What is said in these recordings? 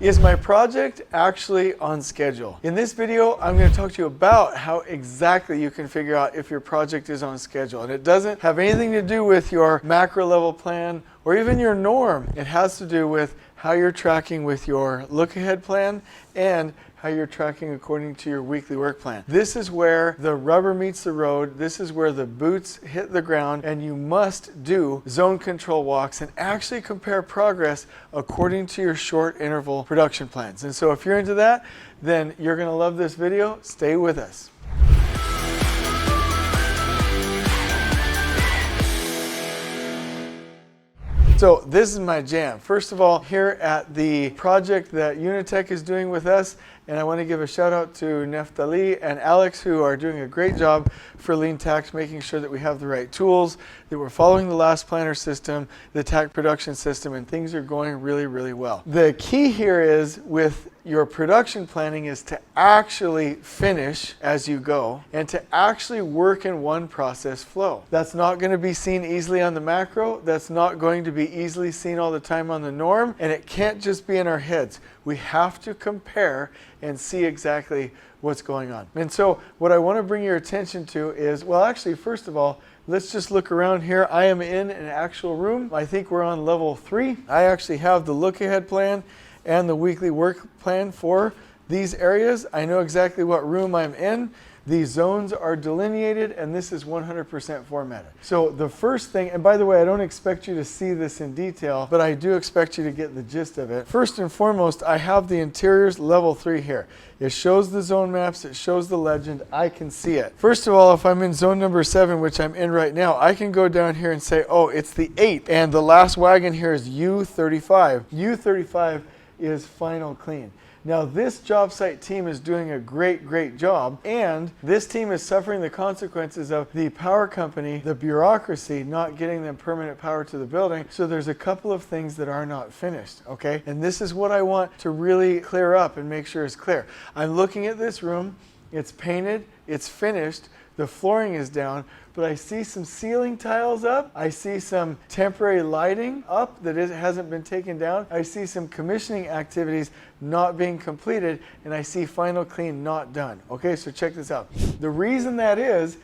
Is my project actually on schedule? In this video, I'm going to talk to you about how exactly you can figure out if your project is on schedule. And it doesn't have anything to do with your macro level plan or even your norm. It has to do with how you're tracking with your look ahead plan and how you're tracking according to your weekly work plan. This is where the rubber meets the road. This is where the boots hit the ground, and you must do zone control walks and actually compare progress according to your short interval production plans. And so if you're into that, then you're going to love this video. Stay with us. So this is my jam. First of all, here at the project that Unitech is doing with us, and I want to give a shout out to Neftali and Alex, who are doing a great job for Lean Tact, making sure that we have the right tools, that we're following the last planner system, the Tact production system, and things are going really, really well. The key here is with your production planning is to actually finish as you go and to actually work in one process flow. That's not going to be seen easily on the macro. That's not going to be easily seen all the time on the norm. And it can't just be in our heads. We have to compare and see exactly what's going on. And so what I want to bring your attention to is, well, actually, first of all, let's just look around here. I am in an actual room. I think we're on level 3. I actually have the look ahead plan and the weekly work plan for these areas. I know exactly what room I'm in. These zones are delineated, and this is 100% formatted. So the first thing, and by the way, I don't expect you to see this in detail, but I do expect you to get the gist of it. First and foremost, I have the interiors level 3 here. It shows the zone maps, it shows the legend, I can see it. First of all, if I'm in zone number 7, which I'm in right now, I can go down here and say, oh, it's the 8, and the last wagon here is U35. U35 is final clean. Now this job site team is doing a great job, and this team is suffering the consequences of the power company, the bureaucracy, not getting them permanent power to the building. So there's a couple of things that are not finished, okay? And this is what I want to really clear up and make sure is clear. I'm looking at this room, it's painted, it's finished, the flooring is down, but I see some ceiling tiles up. I see some temporary lighting up that hasn't been taken down. I see some commissioning activities not being completed, and I see final clean not done. Okay, so check this out. The reason that is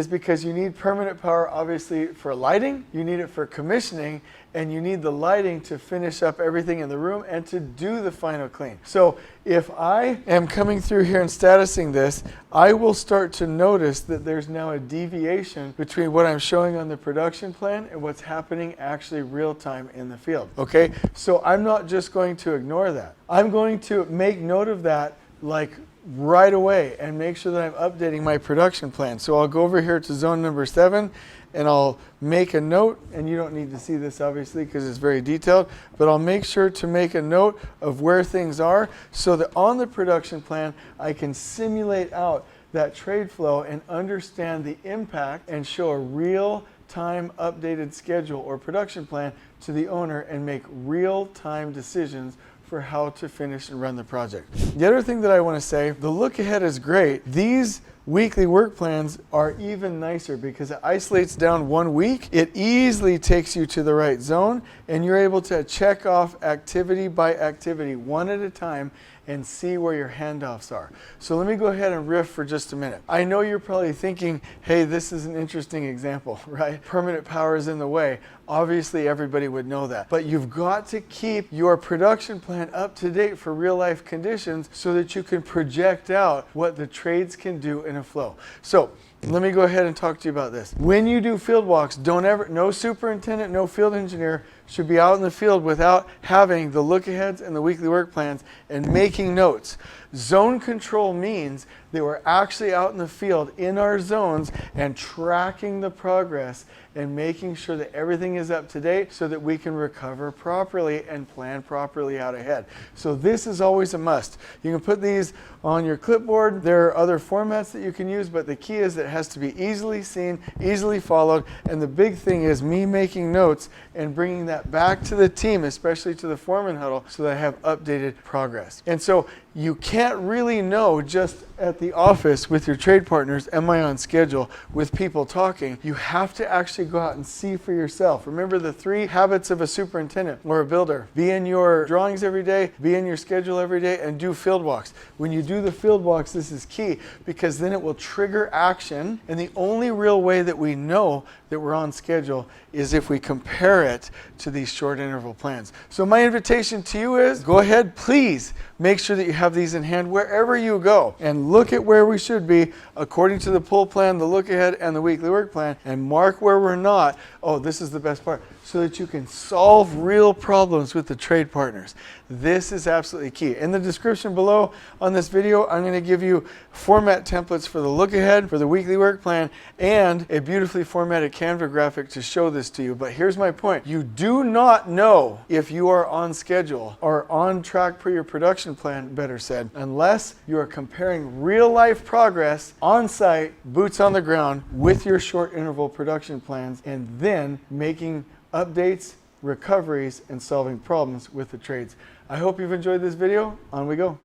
because you need permanent power, obviously, for lighting, you need it for commissioning, and you need the lighting to finish up everything in the room and to do the final clean. So if I am coming through here and statusing this, I will start to notice that there's now a deviation between what I'm showing on the production plan and what's happening actually real time in the field. Okay, so I'm not just going to ignore that. I'm going to make note of that like right away and make sure that I'm updating my production plan. So I'll go over here to zone number 7 and I'll make a note, and you don't need to see this obviously because it's very detailed, but I'll make sure to make a note of where things are so that on the production plan I can simulate out that trade flow and understand the impact and show a real time updated schedule or production plan to the owner and make real time decisions for how to finish and run the project. The other thing that I want to say, the look ahead is great. These weekly work plans are even nicer because it isolates down 1 week. It easily takes you to the right zone, and you're able to check off activity by activity, one at a time, and see where your handoffs are. So let me go ahead and riff for just a minute. I know you're probably thinking, hey, this is an interesting example, right? Permanent power is in the way. Obviously, everybody would know that. But you've got to keep your production plan up to date for real life conditions so that you can project out what the trades can do in a flow. So let me go ahead and talk to you about this. When you do field walks, no superintendent, no field engineer should be out in the field without having the look aheads and the weekly work plans and making notes. Zone control means that we're actually out in the field in our zones and tracking the progress and making sure that everything is up to date so that we can recover properly and plan properly out ahead. So this is always a must. You can put these on your clipboard. There are other formats that you can use, but the key is that it has to be easily seen, easily followed, and the big thing is me making notes and bringing that back to the team, especially to the foreman huddle, so that I have updated progress. And so you can't really know just at the office with your trade partners, am I on schedule, with people talking. You have to actually go out and see for yourself. Remember the 3 habits of a superintendent or a builder. Be in your drawings every day, be in your schedule every day, and do field walks. When you do the field walks, this is key because then it will trigger action. And the only real way that we know that we're on schedule is if we compare it to these short interval plans. So my invitation to you is go ahead, please make sure that you have these in hand wherever you go and look at where we should be according to the pull plan, the look ahead, and the weekly work plan, and mark where we're not. Oh, this is the best part, so that you can solve real problems with the trade partners. This is absolutely key. In the description below on this video, I'm going to give you format templates for the look ahead, for the weekly work plan, and a beautifully formatted Canva graphic to show this to you. But here's my point. You do not know if you are on schedule or on track per your production plan, better said, unless you are comparing real life progress on site, boots on the ground, with your short interval production plans, and then making updates, recoveries, and solving problems with the trades. I hope you've enjoyed this video. On we go.